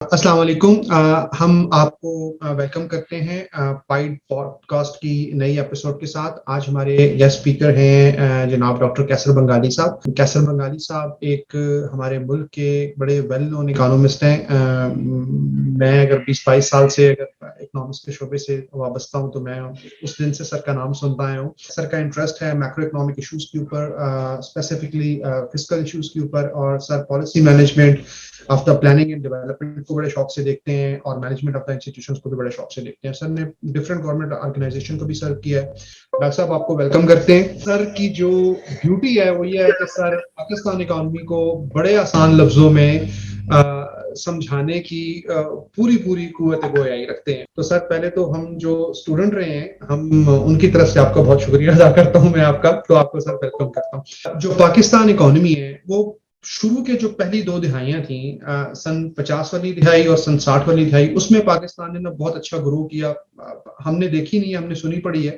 السلام علیکم۔ ہم آپ کو ویلکم کرتے ہیں پائڈ پوڈ کاسٹ کی نئی ایپیسوڈ کے ساتھ۔ آج ہمارے گیسٹ اسپیکر ہیں جناب ڈاکٹر کیسر بنگالی صاحب۔ کیسر بنگالی صاحب ایک ہمارے ملک کے بڑے ویل نون اکانومسٹ ہیں۔ میں اگر 20-22 سال سے اگر اکنامکس کے شعبے سے وابستہ ہوں تو میں اس دن سے سر کا نام سنتا آیا ہوں۔ سر کا انٹرسٹ ہے میکرو اکنامک ایشوز کے اوپر، اسپیسیفکلی فسکل ایشوز کے اوپر، اور sir policy management of the planning and development کو بڑے شوق سے دیکھتے ہیں، اور مینجمنٹ آف دا انسٹیٹیوشنز کو بھی بڑے شوق سے دیکھتے ہیں۔ سر نے ڈفرینٹ گورنمنٹ آرگنائزیشن کو بھی سرو کیا ہے۔ ڈاکٹر صاحب آپ کو ویلکم کرتے ہیں۔ سر کی جو بیوٹی ہے وہ یہ ہے کہ سر پاکستان اکانومی کو بڑے آسان لفظوں میں سمجھانے کی پوری قوت گویائی رکھتے ہیں۔ تو سر پہلے تو ہم جو اسٹوڈنٹ رہے ہیں ہم ان کی طرف سے آپ کا بہت شکریہ ادا کرتا ہوں میں آپ کا، تو آپ کو سر ویلکم کرتا ہوں۔ جو پاکستان اکانومی ہے وہ شروع کے جو پہلی 2 دہائیاں تھیں، سن 50 والی دہائی اور سن 60 والی دہائی، اس میں پاکستان نے بہت اچھا گرو کیا۔ ہم نے دیکھی نہیں، ہم نے سنی پڑی ہے۔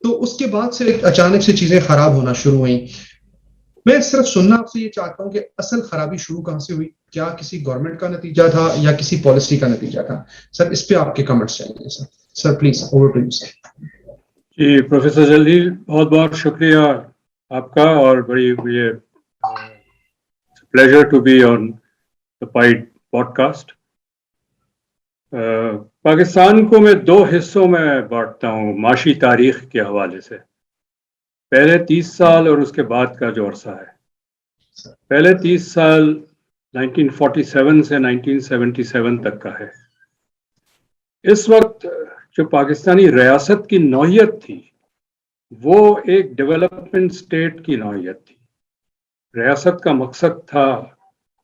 تو اس کے بعد سے اچانک سے چیزیں خراب ہونا شروع ہوئیں۔ میں صرف سننا آپ سے یہ چاہتا ہوں کہ اصل خرابی شروع کہاں سے ہوئی؟ کیا کسی گورنمنٹ کا نتیجہ تھا یا کسی پالیسی کا نتیجہ تھا؟ سر اس پہ آپ کے کمنٹس چاہیے sir. Sir please over to you sir. جی پروفیسر جلیل، بہت بہت شکریہ آپ کا، اور بڑی مجھے pleasure to be on the PIDE podcast. Pakistan کو میں 2 حصوں میں بانٹتا ہوں معاشی تاریخ کے حوالے سے۔ پہلے 30 سال اور اس کے بعد کا جو عرصہ ہے۔ پہلے 30 سال 1947 سے 1977 تک کا ہے۔ اس وقت جو پاکستانی ریاست کی نوعیت تھی وہ ایک ڈیولپمنٹ سٹیٹ کی نوعیت تھی۔ ریاست کا مقصد تھا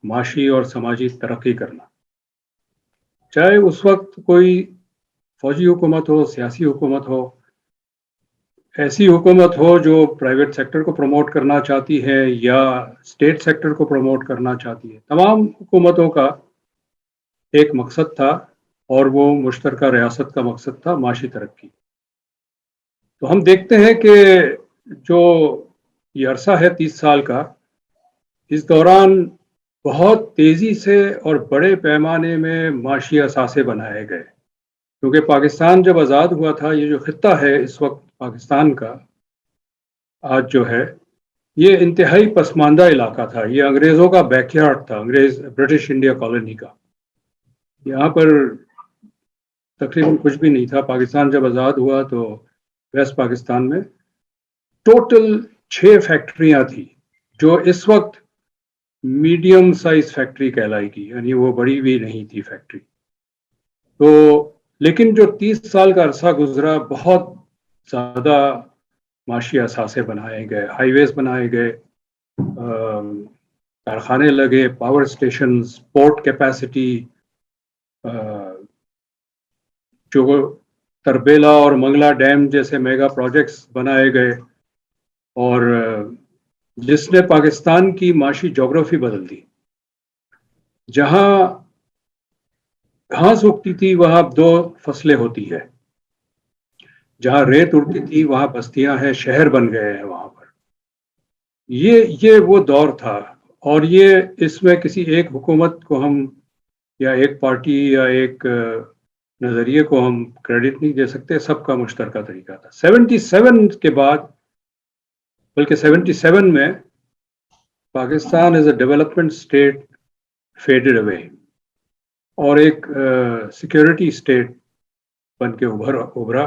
معاشی اور سماجی ترقی کرنا، چاہے اس وقت کوئی فوجی حکومت ہو، سیاسی حکومت ہو، ایسی حکومت ہو جو پرائیویٹ سیکٹر کو پروموٹ کرنا چاہتی ہے یا اسٹیٹ سیکٹر کو پروموٹ کرنا چاہتی ہے۔ تمام حکومتوں کا ایک مقصد تھا، اور وہ مشترکہ ریاست کا مقصد تھا معاشی ترقی۔ تو ہم دیکھتے ہیں کہ جو یہ عرصہ ہے 30 سال کا، اس دوران بہت تیزی سے اور بڑے پیمانے میں معاشی اثاثے بنائے گئے، کیونکہ پاکستان جب آزاد ہوا تھا، یہ جو خطہ ہے اس وقت پاکستان کا آج جو ہے، یہ انتہائی پسماندہ علاقہ تھا۔ یہ انگریزوں کا بیک یارڈ تھا، برٹش انڈیا کالونی کا۔ یہاں پر تقریباً کچھ بھی نہیں تھا۔ پاکستان جب آزاد ہوا تو ویسٹ پاکستان میں ٹوٹل 6 فیکٹریاں تھیں، جو اس وقت میڈیم سائز فیکٹری کہلائے گی، یعنی وہ بڑی بھی نہیں تھی فیکٹری۔ تو لیکن جو 30 سال کا عرصہ گزرا، بہت زیادہ معاشی اثاثے بنائے گئے، ہائی ویز بنائے گئے، کارخانے لگے، پاور اسٹیشنز، پورٹ کیپیسٹی، جو تربیلا اور منگلا ڈیم جیسے میگا پروجیکٹس بنائے گئے، اور جس نے پاکستان کی معاشی جغرافی بدل دی۔ جہاں گھاس اگتی تھی وہاں 2 فصلیں ہوتی ہے، جہاں ریت اڑتی تھی وہاں بستیاں ہیں، شہر بن گئے ہیں وہاں پر۔ یہ وہ دور تھا، اور یہ اس میں کسی ایک حکومت کو ہم یا ایک پارٹی یا ایک نظریے کو ہم کریڈٹ نہیں دے سکتے، سب کا مشترکہ طریقہ تھا۔ 77 کے بعد، بلکہ 77 میں Pakistan as a development state faded away, اور ایک سیکورٹی اسٹیٹ بن کے ابھرا،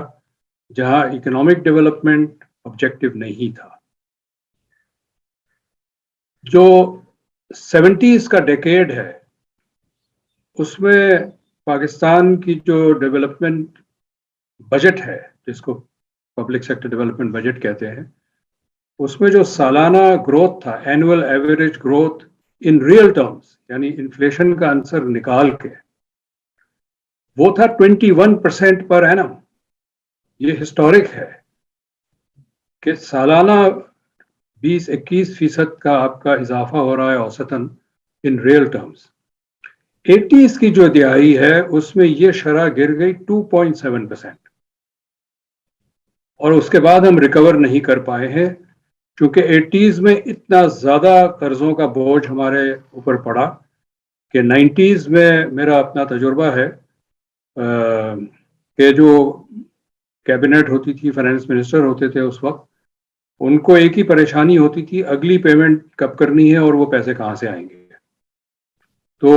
جہاں اکنامک ڈیولپمنٹ آبجیکٹو نہیں تھا۔ جو 70s کا ڈیکیڈ ہے، اس میں پاکستان کی جو ڈیولپمنٹ بجٹ ہے، جس کو پبلک سیکٹر ڈیولپمنٹ بجٹ کہتے ہیں، اس میں جو سالانہ گروتھ تھا، annual average growth in real terms, یعنی انفلیشن کا عنصر نکال کے، وہ تھا 21% پر اینم۔ یہ ہسٹورک ہے کہ سالانہ 20-21% کا آپ کا اضافہ ہو رہا ہے اوسطاً ان ریئل ٹرمز۔ 80s کی جو دہائی ہے اس میں یہ شرح گر گئی 2.7%، اور اس کے بعد ہم ریکور نہیں کر پائے ہیں، کیونکہ 80s میں اتنا زیادہ قرضوں کا بوجھ ہمارے اوپر پڑا کہ 90s میں میرا اپنا تجربہ ہے کہ جو کیبنٹ ہوتی تھی، فائنانس منسٹر ہوتے تھے اس وقت، ان کو ایک ہی پریشانی ہوتی تھی، اگلی پیمنٹ کب کرنی ہے اور وہ پیسے کہاں سے آئیں گے. تو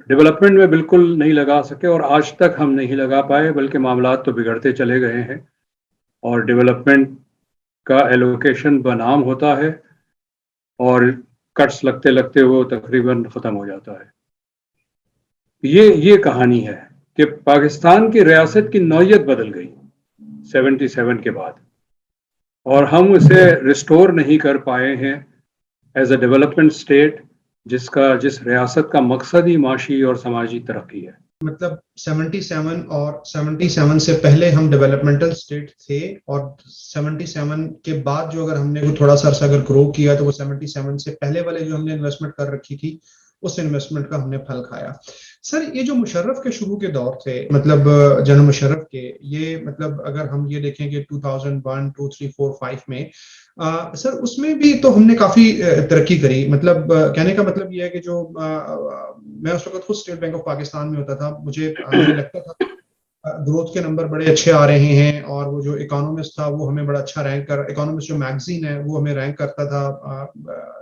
ڈیولپمنٹ میں بالکل نہیں لگا سکے، اور آج تک ہم نہیں لگا پائے، بلکہ معاملات تو بگڑتے چلے گئے ہیں اور ڈیولپمنٹ کا ایلوکیشن بنام ہوتا ہے اور کٹس لگتے لگتے وہ تقریباً ختم ہو جاتا ہے. یہ کہانی ہے کہ پاکستان کی ریاست کی نوعیت بدل گئی 77 کے بعد، اور ہم اسے ریسٹور نہیں کر پائے ہیں ایز اے ڈیولپمنٹ اسٹیٹ، جس ریاست کا مقصد ہی معاشی اور سماجی ترقی ہے. مطلب 77 اور 77 سے پہلے ہم ڈیولپمنٹل اسٹیٹ تھے، اور 77 کے بعد جو اگر ہم نے تھوڑا سا عرصہ اگر گرو کیا تو وہ 77 سے پہلے والے جو ہم نے انویسٹمنٹ کر رکھی تھی اس انویسٹمنٹ کا ہم نے پھل کھایا. سر یہ جو مشرف کے شروع کے دور تھے، مطلب جنرل مشرف کے، یہ مطلب اگر ہم یہ دیکھیں کہ 2001 2 3 4 5 میں سر اس میں بھی تو ہم نے کافی ترقی کری. مطلب کہنے کا مطلب یہ ہے کہ جو میں اس وقت خود اسٹیٹ بینک آف پاکستان میں ہوتا تھا، ہمیں لگتا تھا گروتھ کے نمبر بڑے اچھے آ رہے ہیں، اور وہ جو اکانومسٹ تھا وہ ہمیں بڑا اچھا رینک اکانومسٹ جو میگزین ہے وہ ہمیں رینک کرتا تھا.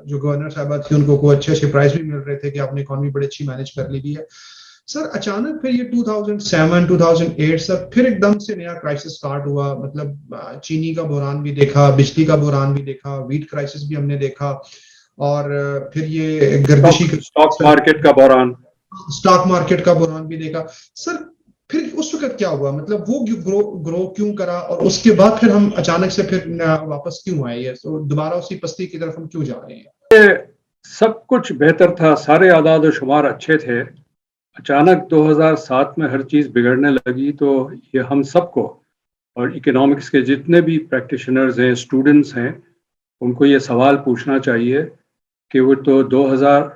جو گورنر صاحبہ تھی ان کو اچھے اچھے پرائز بھی مل رہے تھے کہ آپ نے اکانومی بڑی اچھی مینج کر لی ہے. سر اچانک پھر یہ 2007 2008 سر پھر ایک دم سے نیا کرائسس سٹارٹ ہوا. مطلب چینی کا بحران بھی دیکھا، بجلی کا بحران بھی دیکھا، ویٹ کرائسس بھی ہم نے دیکھا، اور پھر یہ گردشی اسٹاک مارکیٹ کا بحران، اسٹاک مارکیٹ کا بحران بھی دیکھا. سر پھر اس وقت کیا ہوا؟ مطلب وہ گرو کیوں کرا، اور اس کے بعد پھر ہم اچانک سے پھر واپس کیوں آئے ہیں؟ تو دوبارہ اسی پستی کی طرف ہم کیوں جا رہے ہیں؟ سب کچھ بہتر تھا، سارے اعداد و شمار اچھے تھے، اچانک 2007 میں ہر چیز بگڑنے لگی. تو یہ ہم سب کو، اور اکنامکس کے جتنے بھی پریکٹیشنرز ہیں، اسٹوڈنٹس ہیں، ان کو یہ سوال پوچھنا چاہیے کہ وہ تو 2000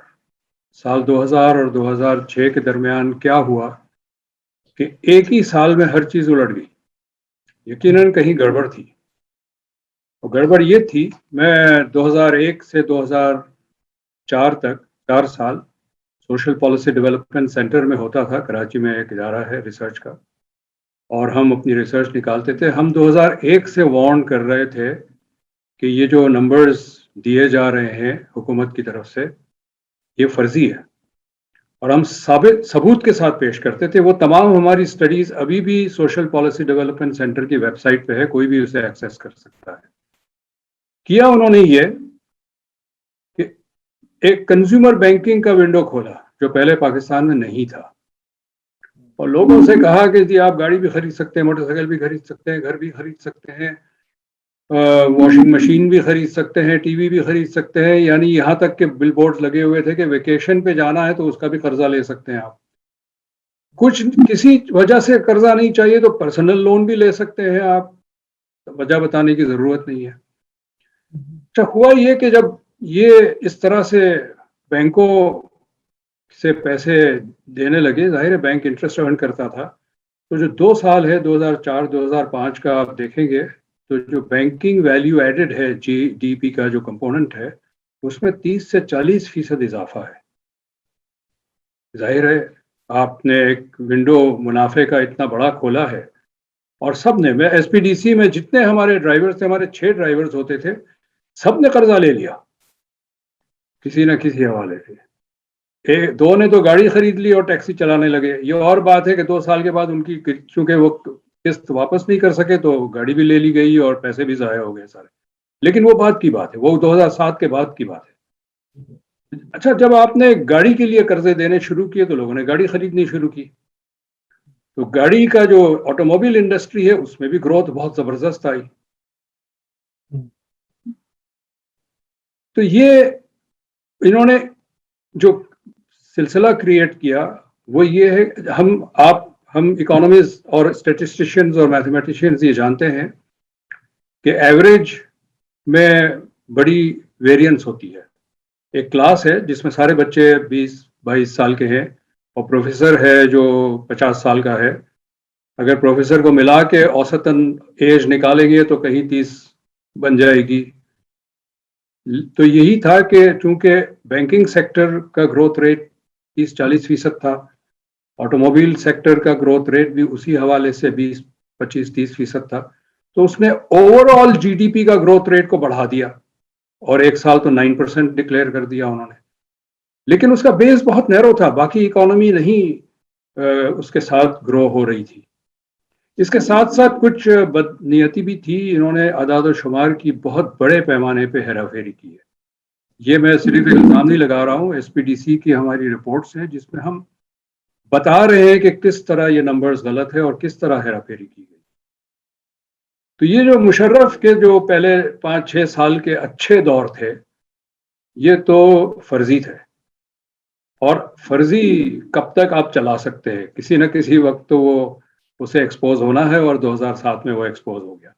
اور 2006 کے درمیان کیا ہوا کہ ایک ہی سال میں ہر چیز الٹ گئی. یقیناً کہیں گڑبڑ تھی، اور گڑبڑ یہ تھی، میں 2001 سے 2004 تک 4 سال سوشل پالیسی ڈیولپمنٹ سینٹر میں ہوتا تھا. کراچی میں ایک ادارہ ہے ریسرچ کا، اور ہم اپنی ریسرچ نکالتے تھے. ہم 2001 سے وارن کر رہے تھے کہ یہ جو نمبرز دیے جا رہے ہیں حکومت کی طرف سے یہ فرضی ہے، اور ہم ثبوت کے ساتھ پیش کرتے تھے. وہ تمام ہماری سٹڈیز ابھی بھی سوشل پالیسی ڈیولپمنٹ سینٹر کی ویب سائٹ پہ ہے، کوئی بھی اسے ایکسیس کر سکتا ہے. کیا انہوں نے یہ کہ ایک کنزیومر بینکنگ کا ونڈو کھولا جو پہلے پاکستان میں نہیں تھا، اور لوگوں سے کہا کہ جی آپ گاڑی بھی خرید سکتے ہیں، موٹر سائیکل بھی خرید سکتے ہیں، گھر بھی خرید سکتے ہیں، واشنگ مشین بھی خرید سکتے ہیں، ٹی وی بھی خرید سکتے ہیں. یعنی یہاں تک کہ بل بورڈز لگے ہوئے تھے کہ ویکیشن پہ جانا ہے تو اس کا بھی قرضہ لے سکتے ہیں آپ. کچھ کسی وجہ سے قرضہ نہیں چاہیے تو پرسنل لون بھی لے سکتے ہیں آپ، وجہ بتانے کی ضرورت نہیں ہے. اچھا ہوا یہ کہ جب یہ اس طرح سے بینکوں سے پیسے دینے لگے، ظاہر ہے بینک انٹرسٹ ارن کرتا تھا. تو جو 2 سال ہے 2004 2005 کا آپ دیکھیں گے تو جو بینکنگ ویلیو ایڈڈ ہے جی ڈی پی کا جو کمپوننٹ ہے اس میں 30 سے 40% اضافہ ہے. ظاہر ہے آپ نے ایک ونڈو منافع کا اتنا بڑا کھولا ہے، اور سب نے، میں ایس پی ڈی سی میں جتنے ہمارے ڈرائیورز تھے، ہمارے 6 ڈرائیورز ہوتے تھے، سب نے قرضہ لے لیا کسی نہ کسی حوالے سے. 2 نے تو گاڑی خرید لی اور ٹیکسی چلانے لگے. یہ اور بات ہے کہ 2 سال کے بعد ان کی چونکہ وہ قسط واپس نہیں کر سکے تو گاڑی بھی لے لی گئی اور پیسے بھی ضائع ہو گئے سارے. لیکن وہ بات کی بات ہے، وہ 2007 کے بعد کی بات ہے. اچھا جب آپ نے گاڑی کے لیے قرضے دینے شروع کیے تو لوگوں نے گاڑی خریدنی شروع کی. تو گاڑی کا جو آٹو موبائل انڈسٹری ہے اس میں بھی گروتھ بہت زبردست آئی. تو یہ انہوں نے جو سلسلہ کریٹ کیا وہ یہ ہے، ہم اکانومیز اور اسٹیٹسٹیشینز اور میتھمیٹیشینز یہ جانتے ہیں کہ ایوریج میں بڑی ویرینس ہوتی ہے. ایک کلاس ہے جس میں سارے بچے 20-22 سال کے ہیں، اور پروفیسر ہے جو 50 سال کا ہے. اگر پروفیسر کو ملا کے اوسطاً ایج نکالیں گے تو کہیں 30 بن جائے گی. تو یہی تھا کہ چونکہ بینکنگ سیکٹر کا گروتھ ریٹ 30-40% تھا. آٹوموبائل سیکٹر کا گروتھ ریٹ بھی اسی حوالے سے 20-25-30% تھا. تو اس نے over all G D P کا گروتھ ریٹ کو بڑھا دیا, اور ایک سال تو 9% ڈکلیئر کر دیا انہوں نے. لیکن اس کا بیس بہت نیرو تھا, باقی اکانومی نہیں اس کے ساتھ گرو ہو رہی تھی. اس کے ساتھ ساتھ کچھ بدنیتی بھی تھی. انہوں نے اعداد و شمار کی بہت بڑے پیمانے پہ ہیرا پھیری کی ہے. یہ میں صرف الزام نہیں لگا رہا ہوں, ایس پی ڈی سی کی ہماری رپورٹس ہیں جس میں ہم بتا رہے ہیں کہ کس طرح یہ نمبرز غلط ہے اور کس طرح ہیرا پھیری کی گئی. تو یہ جو مشرف کے جو پہلے 5-6 سال کے اچھے دور تھے, یہ تو فرضی تھے. اور فرضی کب تک آپ چلا سکتے ہیں؟ کسی نہ کسی وقت تو وہ اسے ایکسپوز ہونا ہے, اور 2007 میں وہ ایکسپوز ہو گیا.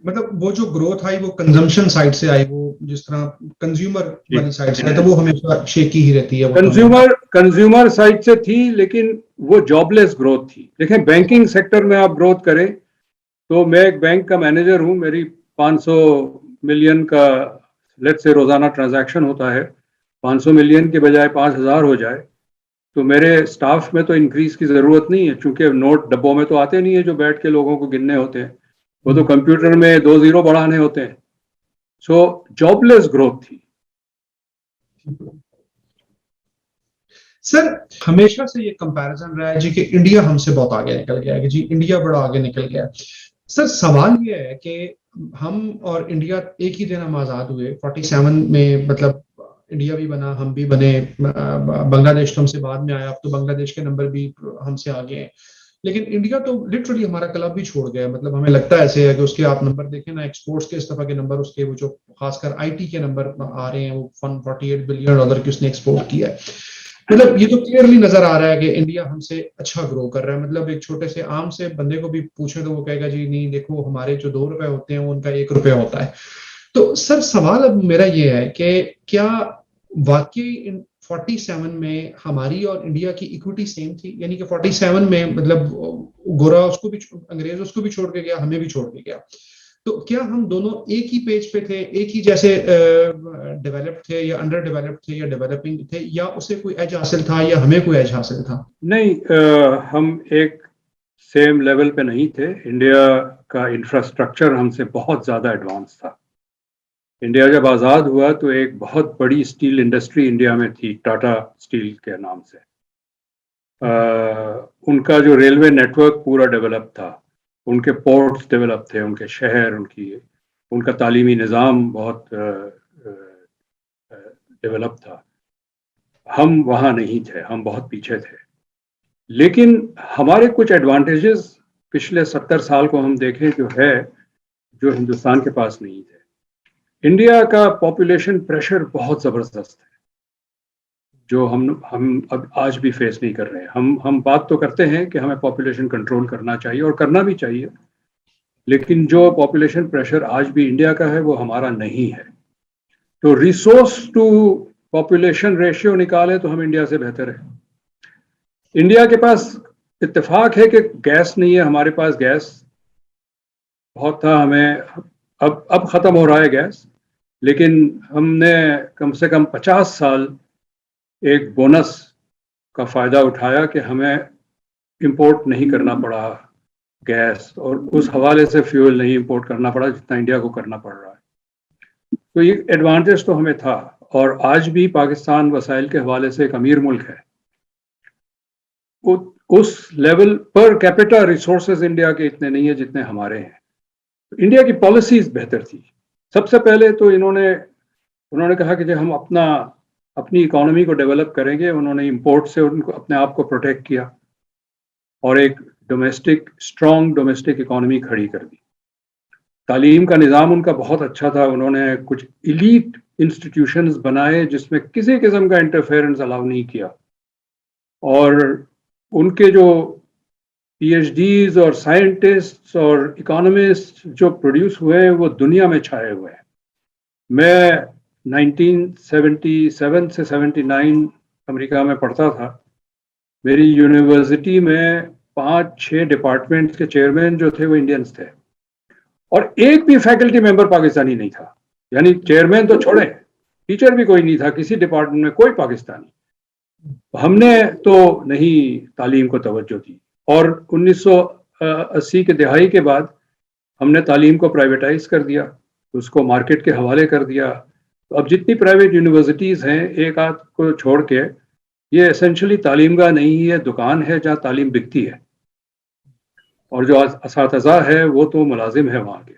مطلب وہ جو گروتھ آئی وہ کنزمپشن سائڈ سے آئی, وہ جس طرح کنزیومر والی سائڈ سے آئی, تو وہ ہمیشہ شیکی ہی رہتی ہے. کنزیومر سائڈ سے تھی, لیکن وہ جاب لیس گروتھ تھی. دیکھیں بینکنگ سیکٹر میں آپ گروتھ کریں تو میں ایک بینک کا مینیجر ہوں, میری 500 ملین کا لیٹ سے روزانہ ٹرانزیکشن ہوتا ہے, 500 ملین کے بجائے 5000 ہو جائے تو میرے سٹاف میں تو انکریز کی ضرورت نہیں ہے, چونکہ نوٹ ڈبوں میں تو آتے نہیں ہے جو بیٹھ کے لوگوں کو گننے ہوتے ہیں, وہ تو کمپیوٹر میں 2 زیرو بڑھانے ہوتے ہیں. سو جاب لیس گروتھ تھی. سر ہمیشہ سے یہ کمپیریزن رہا ہے جی کہ انڈیا ہم سے بہت آگے نکل گیا ہے, کہ جی انڈیا بڑا آگے نکل گیا. سر سوال یہ ہے کہ ہم اور انڈیا ایک ہی دن ہم آزاد ہوئے 47 میں, مطلب انڈیا بھی بنا, ہم بھی بنے, بنگلہ دیش تو ہم سے بعد میں آیا, اب تو بنگلہ دیش کے نمبر بھی ہم سے آگے ہیں. لیکن انڈیا تو لٹرلی ہمارا کلب بھی چھوڑ گیا. مطلب ہمیں لگتا ہے ایسے ہے کہ اس کے آپ نمبر دیکھیں نا, ایکسپورٹس کے اس دفعہ کے نمبر, اس کے وہ جو خاص کر آئی ٹی کے نمبر آ رہے ہیں, وہ $148 بلین کی اس نے ایکسپورٹ کیا ہے. مطلب یہ تو کلیئرلی نظر آ رہا ہے کہ انڈیا ہم سے اچھا گرو کر رہا ہے. مطلب ایک چھوٹے سے عام سے بندے کو بھی پوچھیں تو وہ کہے گا جی نہیں دیکھو ہمارے جو $2 ہوتے ہیں وہ ان کا $1 ہوتا ہے. تو سر سوال اب میرا یہ ہے کہ کیا واقعی 47 میں ہماری اور انڈیا کی ایکوٹی سیم تھی؟ یعنی کہ 47 میں مطلب گورا اس کو بھی, انگریز اس کو بھی چھوڑ کے گیا, ہمیں بھی چھوڑ کے گیا, تو کیا ہم دونوں ایک ہی پیج پہ تھے, ایک ہی جیسے ڈیولپ تھے, یا انڈر ڈیولپ تھے, یا ڈیولپنگ تھے, یا اسے کوئی ایج حاصل تھا یا ہمیں کوئی ایج حاصل تھا؟ نہیں, ہم ایک سیم لیول پہ نہیں تھے. انڈیا کا انفراسٹرکچر ہم سے بہت زیادہ ایڈوانس تھا. انڈیا جب آزاد ہوا تو ایک بہت بڑی اسٹیل انڈسٹری انڈیا میں تھی, ٹاٹا اسٹیل کے نام سے. ان کا جو ریلوے نیٹ ورک پورا ڈیولپ تھا, ان کے پورٹس ڈیولپ تھے, ان کے شہر, ان کا تعلیمی نظام بہت ڈیولپ تھا. ہم وہاں نہیں تھے, ہم بہت پیچھے تھے. لیکن ہمارے کچھ ایڈوانٹیجز پچھلے 70 سال کو ہم دیکھیں جو ہندوستان کے پاس نہیں تھے. انڈیا کا پاپولیشن پریشر بہت زبردست ہے, جو ہم اب آج بھی فیس نہیں کر رہے. ہم بات تو کرتے ہیں کہ ہمیں پاپولیشن کنٹرول کرنا چاہیے, اور کرنا بھی چاہیے, لیکن جو پاپولیشن پریشر آج بھی انڈیا کا ہے وہ ہمارا نہیں ہے. تو ریسورس ٹو پاپولیشن ریشیو نکالے تو ہم انڈیا سے بہتر ہے. انڈیا کے پاس اتفاق ہے کہ گیس نہیں ہے, ہمارے پاس گیس بہت تھا. ہمیں اب ختم ہو رہا ہے گیس, لیکن ہم نے کم سے کم 50 سال ایک بونس کا فائدہ اٹھایا کہ ہمیں امپورٹ نہیں کرنا پڑا گیس, اور اس حوالے سے فیول نہیں امپورٹ کرنا پڑا جتنا انڈیا کو کرنا پڑ رہا ہے. تو یہ ایڈوانٹیج تو ہمیں تھا, اور آج بھی پاکستان وسائل کے حوالے سے ایک امیر ملک ہے. اس لیول پر کیپٹا ریسورسز انڈیا کے اتنے نہیں ہیں جتنے ہمارے ہیں. انڈیا کی پالیسیز بہتر تھی. سب سے پہلے تو انہوں نے کہا کہ جب ہم اپنی اکانومی کو ڈیولپ کریں گے, انہوں نے امپورٹ سے اپنے آپ کو پروٹیکٹ کیا اور ایک اسٹرانگ ڈومیسٹک اکانومی کھڑی کر دی. تعلیم کا نظام ان کا بہت اچھا تھا. انہوں نے کچھ ایلیٹ انسٹیٹیوشنز بنائے جس میں کسی قسم کا انٹرفیئرنس الاؤ نہیں کیا, اور ان کے جو پی ایچ ڈیز اور سائنٹسٹ اور اکانومسٹ جو پروڈیوس ہوئے ہیں وہ دنیا میں چھائے ہوئے ہیں. میں 1977 سے 79 امریکہ میں پڑھتا تھا. میری یونیورسٹی میں 5-6 ڈپارٹمنٹ کے چیئرمین جو تھے وہ انڈینز تھے, اور ایک بھی فیکلٹی ممبر پاکستانی نہیں تھا. یعنی چیئرمین تو چھوڑیں, ٹیچر بھی کوئی نہیں تھا کسی ڈپارٹمنٹ میں, کوئی پاکستانی. ہم نے تو نہیں تعلیم کو توجہ دی، اور 1980 کے دہائی کے بعد ہم نے تعلیم کو پرائیویٹائز کر دیا، اس کو مارکیٹ کے حوالے کر دیا. تو اب جتنی پرائیویٹ یونیورسٹیز ہیں ایک آدھ کو چھوڑ کے، یہ اسینشلی تعلیم گاہ نہیں ہے، دکان ہے جہاں تعلیم بکتی ہے، اور جو اساتذہ ہے وہ تو ملازم ہے وہاں کے.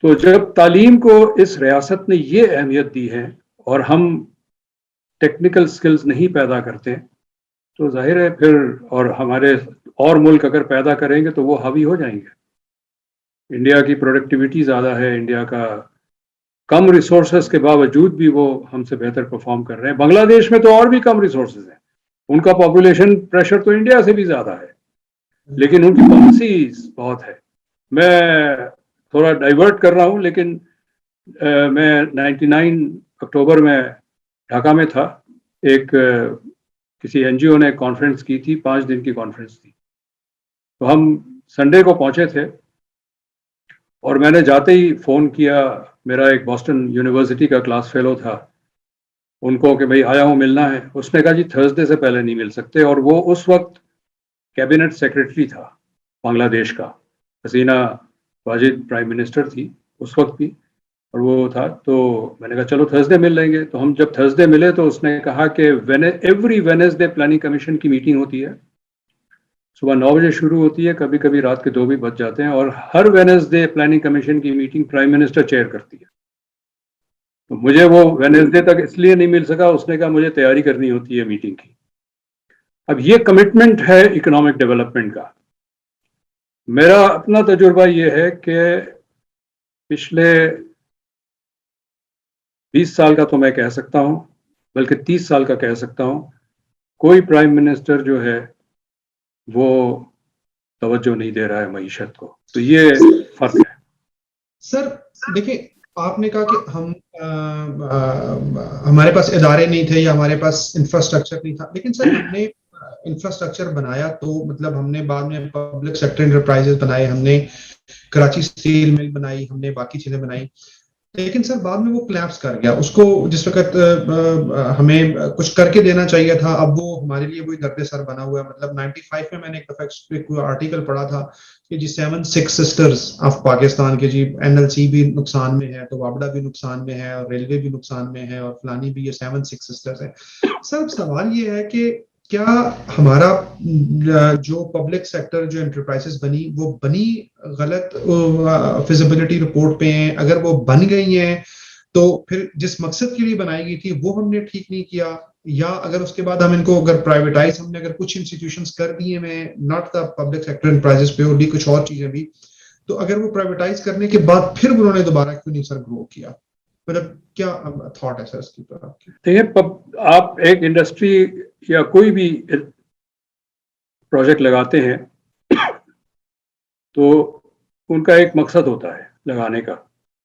تو جب تعلیم کو اس ریاست نے یہ اہمیت دی ہے اور ہم ٹیکنیکل سکلز نہیں پیدا کرتے، تو ظاہر ہے پھر، اور ہمارے اور ملک اگر پیدا کریں گے تو وہ حاوی ہو جائیں گے. انڈیا کی پروڈکٹیوٹی زیادہ ہے، انڈیا کا کم ریسورسز کے باوجود بھی وہ ہم سے بہتر پرفارم کر رہے ہیں. بنگلہ دیش میں تو اور بھی کم ریسورسز ہیں، ان کا پاپولیشن پریشر تو انڈیا سے بھی زیادہ ہے، لیکن ان کی پالیسیز بہت ہے. میں تھوڑا ڈائیورٹ کر رہا ہوں، لیکن میں 99 اکتوبر میں ڈھاکہ میں تھا. ایک کسی این جی او نے کانفرنس کی تھی، 5 دن کی کانفرنس تھی. تو ہم سنڈے کو پہنچے تھے، اور میں نے جاتے ہی فون کیا. میرا ایک بoston یونیورسٹی کا کلاس فیلو تھا، ان کو کہ بھائی آیا ہوں، ملنا ہے. اس نے کہا جی تھرسڈے سے پہلے نہیں مل سکتے، اور وہ اس وقت کیبنٹ سیکرٹری تھا بنگلہ دیش کا. حسینہ واجد پرائم منسٹر تھی اس وقت بھی، اور وہ تھا. تو میں نے کہا چلو تھرسڈے مل لیں گے. تو ہم جب تھرسڈے ملے تو اس نے کہا کہ ایوری وینسڈے پلاننگ کمیشن کی میٹنگ ہوتی ہے، صبح 9 بجے شروع ہوتی ہے، کبھی کبھی رات کے 2 بھی بج جاتے ہیں، اور ہر وینسڈے پلاننگ کمیشن کی میٹنگ پرائم منسٹر چیئر کرتی ہے. تو مجھے وہ وینسڈے تک اس لیے نہیں مل سکا، اس نے کہا مجھے تیاری کرنی ہوتی ہے میٹنگ کی. اب یہ کمٹمنٹ ہے اکنامک ڈیولپمنٹ کا. میرا اپنا تجربہ یہ ہے کہ پچھلے 20 سال کا تو میں کہہ سکتا ہوں، بلکہ 30 سال کا کہہ سکتا ہوں، کوئی پرائم منسٹر جو ہے وہ توجہ نہیں دے رہا ہے معیشت کو. تو یہ فرق ہے. سر دیکھیں، آپ نے کہا کہ ہمارے پاس ادارے نہیں تھے یا ہمارے پاس انفراسٹرکچر نہیں تھا، لیکن سر ہم نے انفراسٹرکچر بنایا تو مطلب ہم نے بعد میں پبلک سیکٹر انٹرپرائزز بنائے، ہم نے کراچی اسٹیل مل بنائی، ہم نے باقی چیزیں بنائی، لیکن سر بعد میں وہ کولیپس کر گیا. اس کو جس وقت ہمیں کچھ کر کے دینا چاہیے تھا، اب وہ ہمارے لیے وہی درد سر بنا ہوا ہے. مطلب 95 میں نے ایک دفعہ آرٹیکل پڑھا تھا کہ جی 7 6 سسٹرز آف پاکستان کے، جی این ایل سی بھی نقصان میں ہے، تو وابڈا بھی نقصان میں ہے، اور ریلوے بھی نقصان میں ہے، اور فلانی بھی، یہ 7 6 سسٹرز ہیں. سر سوال یہ ہے کہ کیا ہمارا جو پبلک سیکٹر جو انٹرپرائزز بنی، وہ بنی غلط فیزیبلٹی رپورٹ پہ ہیں؟ اگر وہ بن گئی ہیں تو پھر جس مقصد کے لیے بنائی گئی تھی وہ ہم نے ٹھیک نہیں کیا، یا اگر اس کے بعد ہم ان کو اگر پرائیویٹائز، ہم نے اگر کچھ انسٹیٹیوشنز کر دیے میں not the public sector enterprises پہ، اور بھی کچھ اور چیزیں بھی، تو اگر وہ پرائیویٹائز کرنے کے بعد پھر انہوں نے دوبارہ کیوں نہیں سر گرو کیا؟ مطلب کیا تھاٹ ہے سر اس کی پر آپ کی؟ دیکھیے، آپ ایک انڈسٹری یا کوئی بھی پروجیکٹ لگاتے ہیں تو ان کا ایک مقصد ہوتا ہے لگانے کا.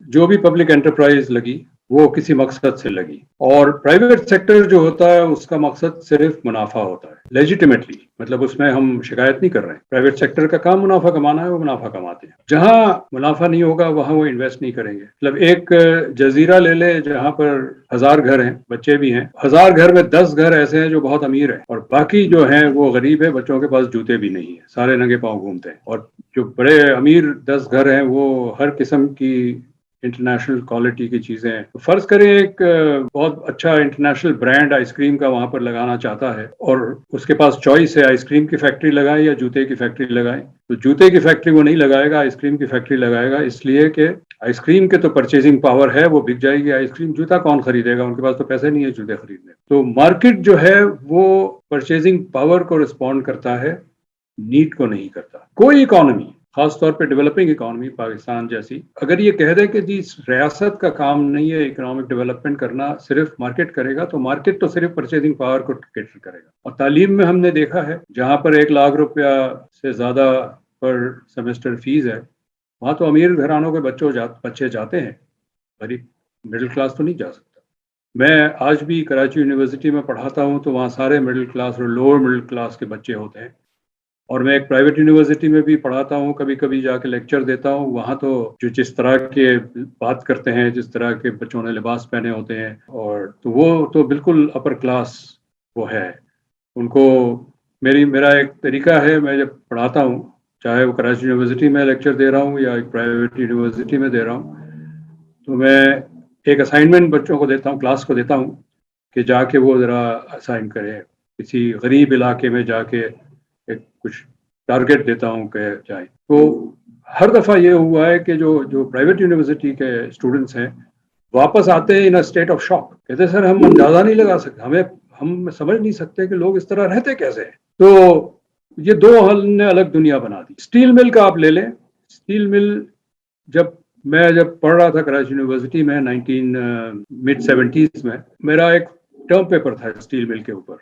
جو بھی پبلک انٹرپرائز لگی وہ کسی مقصد سے لگی، اور پرائیویٹ سیکٹر جو ہوتا ہے اس کا مقصد صرف منافع ہوتا ہے لیجیٹیمیٹلی. مطلب اس میں ہم شکایت نہیں کر رہے ہیں، پرائیویٹ سیکٹر کا کام منافع کمانا ہے، وہ منافع کماتے ہیں. جہاں منافع نہیں ہوگا وہاں وہ انویسٹ نہیں کریں گے. مطلب ایک جزیرہ لے لے جہاں پر 1000 گھر ہیں، بچے بھی ہیں، 1000 گھر میں 10 گھر ایسے ہیں جو بہت امیر ہیں، اور باقی جو ہیں وہ غریب ہیں، بچوں کے پاس جوتے بھی نہیں ہیں، سارے ننگے پاؤں گھومتے ہیں. اور جو بڑے امیر 10 گھر ہیں وہ ہر قسم کی انٹرنیشنل کوالٹی کی چیزیں ہیں. فرض کریں ایک بہت اچھا انٹرنیشنل برانڈ آئس کریم کا وہاں پر لگانا چاہتا ہے، اور اس کے پاس چوائس ہے آئس کریم کی فیکٹری لگائیں یا جوتے کی فیکٹری لگائیں. تو جوتے کی فیکٹری وہ نہیں لگائے گا، آئس کریم کی فیکٹری لگائے گا، اس لیے کہ آئس کریم کے تو پرچیزنگ پاور ہے، وہ بک جائے گی آئس کریم. جوتا کون خریدے گا؟ ان کے پاس تو پیسے نہیں ہے جوتے خریدنے. تو مارکیٹ جو ہے وہ پرچیزنگ پاور کو رسپونڈ کرتا ہے، نیڈ کو نہیں کرتا. کوئی اکانومی، خاص طور پہ ڈیولپنگ اکانومی پاکستان جیسی، اگر یہ کہہ دے کہ جی ریاست کا کام نہیں ہے اکنامک ڈیولپمنٹ کرنا، صرف مارکیٹ کرے گا، تو مارکیٹ تو صرف پرچیزنگ پاور کو کیٹر کرے گا. اور تعلیم میں ہم نے دیکھا ہے جہاں پر 1 لاکھ روپیہ سے زیادہ پر سیمسٹر فیس ہے، وہاں تو امیر گھرانوں کے بچے جاتے ہیں، غریب مڈل کلاس تو نہیں جا سکتا. میں آج بھی کراچی یونیورسٹی میں پڑھاتا ہوں تو وہاں سارے مڈل کلاس اور لوور مڈل کلاس کے بچے ہوتے ہیں. اور میں ایک پرائیویٹ یونیورسٹی میں بھی پڑھاتا ہوں، کبھی کبھی جا کے لیکچر دیتا ہوں. وہاں تو جو جس طرح کے بات کرتے ہیں، جس طرح کے بچوں نے لباس پہنے ہوتے ہیں، اور تو وہ تو بالکل اپر کلاس وہ ہے. ان کو میرا ایک طریقہ ہے، میں جب پڑھاتا ہوں، چاہے وہ کراچی یونیورسٹی میں لیکچر دے رہا ہوں یا ایک پرائیویٹ یونیورسٹی میں دے رہا ہوں، تو میں ایک اسائنمنٹ بچوں کو دیتا ہوں، کلاس کو دیتا ہوں کہ جا کے وہ ذرا اسائن کرے. کسی غریب علاقے میں جا کے ایک کچھ ٹارگیٹ دیتا ہوں کہ جائیں. تو ہر دفعہ یہ ہوا ہے کہ جو پرائیویٹ یونیورسٹی کے اسٹوڈنٹس ہیں واپس آتے ہیں ان اسٹیٹ آف شاک. کہتے ہیں سر ہم اندازہ نہیں لگا سکتے، ہم سمجھ نہیں سکتے کہ لوگ اس طرح رہتے کیسے. تو یہ دو حل نے الگ دنیا بنا دی. اسٹیل مل کا آپ لے لیں. اسٹیل مل جب پڑھ رہا تھا کراچی یونیورسٹی میں mid-70s میں، میرا ایک ٹرم پیپر تھا اسٹیل مل کے اوپر.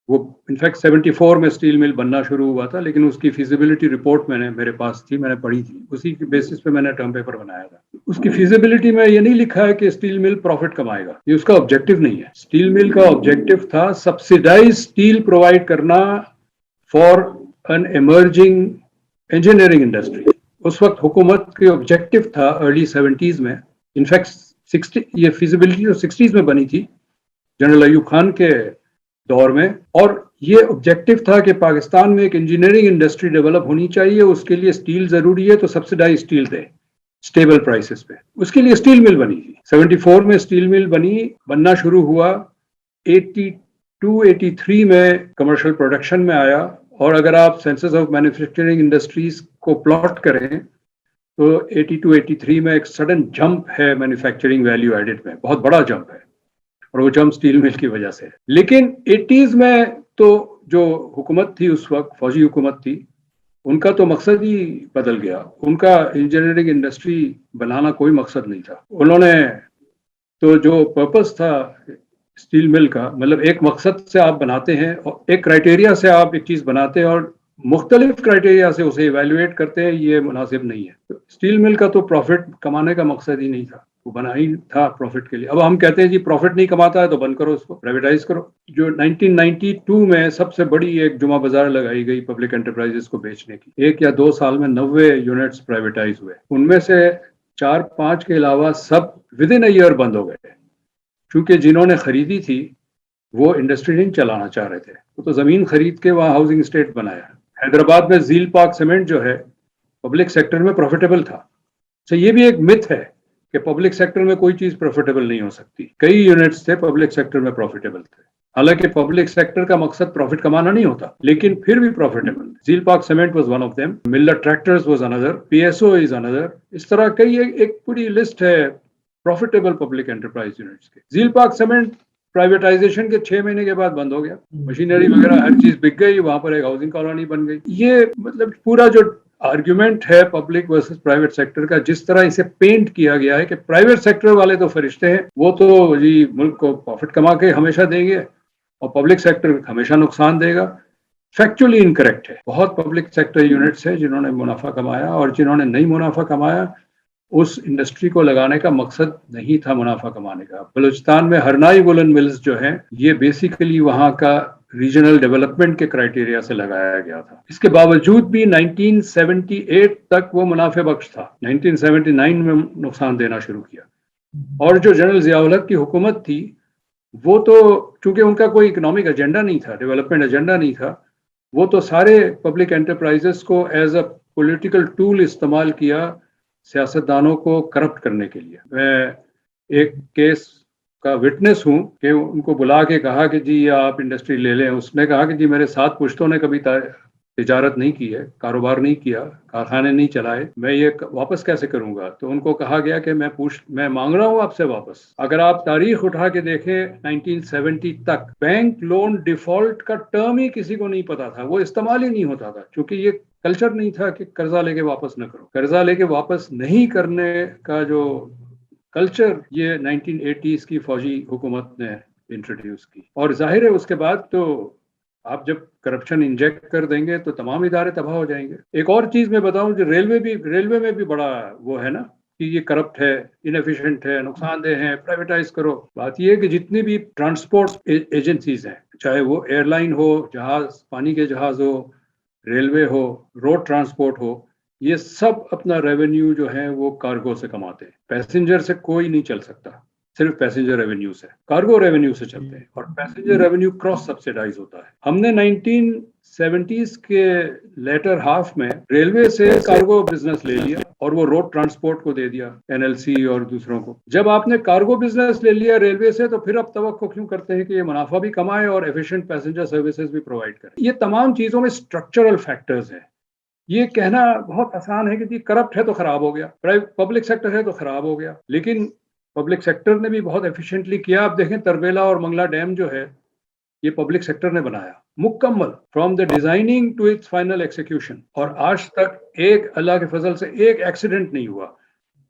وہ انفیکٹ 74 میں اسٹیل مل بننا شروع ہوا تھا، لیکن اس کی فیزیبلٹی رپورٹ میرے پاس تھی، میں نے پڑھی تھی، اسی کی بیسس پہ میں نے ٹرم پیپر بنایا تھا. اس کی فیزیبلٹی میں یہ نہیں لکھا ہے کہ اسٹیل مل پروفٹ کمائے گا، یہ اس کا آبجیکٹو نہیں ہے. اسٹیل مل کا آبجیکٹو تھا سبسیڈائز اسٹیل پرووائڈ کرنا for an emerging engineering industry. اس وقت حکومت کے آبجیکٹو تھا ارلی 70s میں، انفیکٹ یہ فیزیبلٹی جو 60s میں بنی تھی جنرل ایوب خان کے دور میں، اور یہ آبجیکٹو تھا کہ پاکستان میں ایک انجینئرنگ انڈسٹری ڈیولپ ہونی چاہیے، اس کے لیے اسٹیل ضروری ہے تو سبسیڈائز اسٹیل دے اسٹیبل پرائسز پہ. اس کے لیے اسٹیل مل بنی تھی. 74 میں اسٹیل مل بننا شروع ہوا. 82-83 میں کمرشل پروڈکشن میں آیا. اور اگر آپ سینسس آف مینوفیکچرنگ انڈسٹریز کو پلاٹ کریں تو 82-83 میں ایک سڈن جمپ ہے مینوفیکچرنگ ویلیو ایڈڈ میں، بہت بڑا جمپ ہے، اور وہ جمپ اسٹیل مل کی وجہ سے. لیکن 80s میں تو جو حکومت تھی اس وقت، فوجی حکومت تھی، ان کا تو مقصد ہی بدل گیا. ان کا انجینئرنگ انڈسٹری بنانا کوئی مقصد نہیں تھا. انہوں نے تو جو پرپس تھا اسٹیل مل کا، مطلب ایک مقصد سے آپ بناتے ہیں اور ایک کرائٹیریا سے آپ ایک چیز بناتے ہیں اور مختلف کرائٹیریا سے اسے ایویلویٹ کرتے ہیں، یہ مناسب نہیں ہے. تو اسٹیل مل کا تو پروفٹ کمانے کا مقصد ہی نہیں تھا، وہ بنا ہی تھا پروفٹ کے لیے. اب ہم کہتے ہیں جی پروفٹ نہیں کماتا ہے تو بند کرو، اس کو پرائیویٹائز کرو. جو 1992 میں سب سے بڑی ایک جمعہ بازار لگائی گئی پبلک انٹرپرائزز کو بیچنے کی، 1 یا 2 سال میں 90 یونٹس پرائیویٹائز ہوئے. ان میں سے 4-5 کے علاوہ سب ود ان اے ایئر بند ہو گئے، چونکہ جنہوں نے خریدی تھی وہ انڈسٹری نہیں چلانا چاہ رہے تھے. وہ تو زمین خرید کے وہاں ہاؤسنگ اسٹیٹ بنایا. حیدرآباد میں زیل پاک سیمنٹ جو ہے پبلک سیکٹر میں پروفیٹیبل تھا. تو یہ بھی ایک متھ ہے کہ پبلک سیکٹر میں کوئی چیز پروفیٹیبل نہیں ہو سکتی. کئی یونٹس تھے پبلک سیکٹر میں پروفیٹیبل تھے، حالانکہ پبلک سیکٹر کا مقصد پروفٹ کمانا نہیں ہوتا، لیکن پھر بھی profitable. Zeal Pak cement was one of them, Millat tractors was اندر، پی ایس او از اندر. اس طرح کئی ایک پوری لسٹ ہے پروفیٹیبل پبلک انٹرپرائز یونٹس کے. زیل پاک سیمنٹ پرائیویٹائزیشن کے 6 مہینے کے بعد بند ہو گیا، مشینری وغیرہ ہر چیز بک گئی، وہاں پر ایک ہاؤسنگ کالونی بن گئی. یہ مطلب پورا جو آرگیومنٹ ہے پبلک ورسز پرائیویٹ سیکٹر کا، جس طرح اسے پینٹ کیا گیا ہے کہ پرائیویٹ سیکٹر والے تو فرشتے ہیں، وہ تو جی ملک کو پروفٹ کما کے ہمیشہ دیں گے اور پبلک سیکٹر ہمیشہ نقصان دے گا. فیکچولی انکریکٹ ہے. بہت پبلک سیکٹر یونٹس ہیں جنہوں نے منافع کمایا، اور جنہوں نے نہیں منافع کمایا اس انڈسٹری کو لگانے کا مقصد نہیں تھا منافع کمانے کا. بلوچستان میں ہرنائی وولن ملز جو ہیں یہ بیسیکلی وہاں کا ریجنل ڈیولپمنٹ کے کرائٹیریا سے لگایا گیا تھا. اس کے باوجود بھی 1978 تک وہ منافع بخش تھا. 1979 میں نقصان دینا شروع کیا. اور جو جنرل ضیاء الحق کی حکومت تھی وہ تو چونکہ ان کا کوئی اکنامک ایجنڈا نہیں تھا، ڈیولپمنٹ ایجنڈا نہیں تھا، وہ تو سارے پبلک انٹرپرائزز کو ایز اے پولیٹیکل ٹول استعمال کیا سیاستدانوں کو کرپٹ کرنے کے لیے. میں ایک کیس کا وٹنس ہوں کہ ان کو بلا کے کہا کہ جی آپ انڈسٹری لے لیں. اس نے کہا کہ جی میرے 7 پشتوں نے کبھی تجارت نہیں کی ہے، کاروبار نہیں کیا، کارخانے نہیں چلائے، میں یہ واپس کیسے کروں گا؟ تو ان کو کہا گیا کہ میں مانگ رہا ہوں آپ سے واپس. اگر آپ تاریخ اٹھا کے دیکھیں 1970 تک بینک لون ڈیفالٹ کا ٹرم ہی کسی کو نہیں پتا تھا، وہ استعمال ہی نہیں ہوتا تھا، کیونکہ یہ کلچر نہیں تھا کہ قرضہ لے کے واپس نہ کرو. قرضہ لے کے واپس نہیں کرنے کا جو کلچر یہ 1980s کی فوجی حکومت نے انٹروڈیوس کی. اور ظاہر ہے اس کے بعد تو آپ جب کرپشن انجیکٹ کر دیں گے تو تمام ادارے تباہ ہو جائیں گے. ایک اور چیز میں بتاؤں جو ریلوے میں بھی بڑا وہ ہے نا کہ یہ کرپٹ ہے، انیفیشینٹ ہے، نقصان دہ ہے، پرائیویٹائز کرو. بات یہ ہے کہ جتنی بھی ٹرانسپورٹ ایجنسیز ہیں، چاہے وہ ایئر لائن ہو، جہاز، پانی کے جہاز ہو، ریلوے ہو، روڈ ٹرانسپورٹ ہو، یہ سب اپنا ریونیو جو ہے وہ کارگو سے کماتے ہیں. پیسنجر سے کوئی نہیں چل سکتا. صرف پیسنجر ریونیو سے، کارگو ریونیو سے چلتے ہیں، اور پیسنجر ریونیو کراس سبسیڈائز ہوتا ہے۔ ہم نے 1970s کے لیٹر ہاف میں ریلوے سے کارگو بزنس لے لیا اور وہ روڈ ٹرانسپورٹ کو دے دیا، NLC اور دوسروں کو۔ جب آپ نے کارگو بزنس لے لیا ریلوے سے تو پھر آپ توقع کیوں کرتے ہیں کہ یہ منافع بھی کمائے اور ایفیشینٹ پیسنجر سروسز بھی پرووائڈ کرے؟ یہ تمام چیزوں میں اسٹرکچرل فیکٹرز ہیں۔ یہ کہنا بہت آسان ہے کہ جی کرپٹ ہے تو خراب ہو گیا، پبلک سیکٹر ہے تو خراب ہو گیا، لیکن پبلک سیکٹر نے بھی بہت ایفیشینٹلی کیا۔ آپ دیکھیں تربیلا اور منگلا ڈیم جو ہے یہ پبلک سیکٹر نے بنایا مکمل، from the designing to its final execution, اور آج تک ایک اللہ کے فضل سے ایک ایکسیڈنٹ نہیں ہوا۔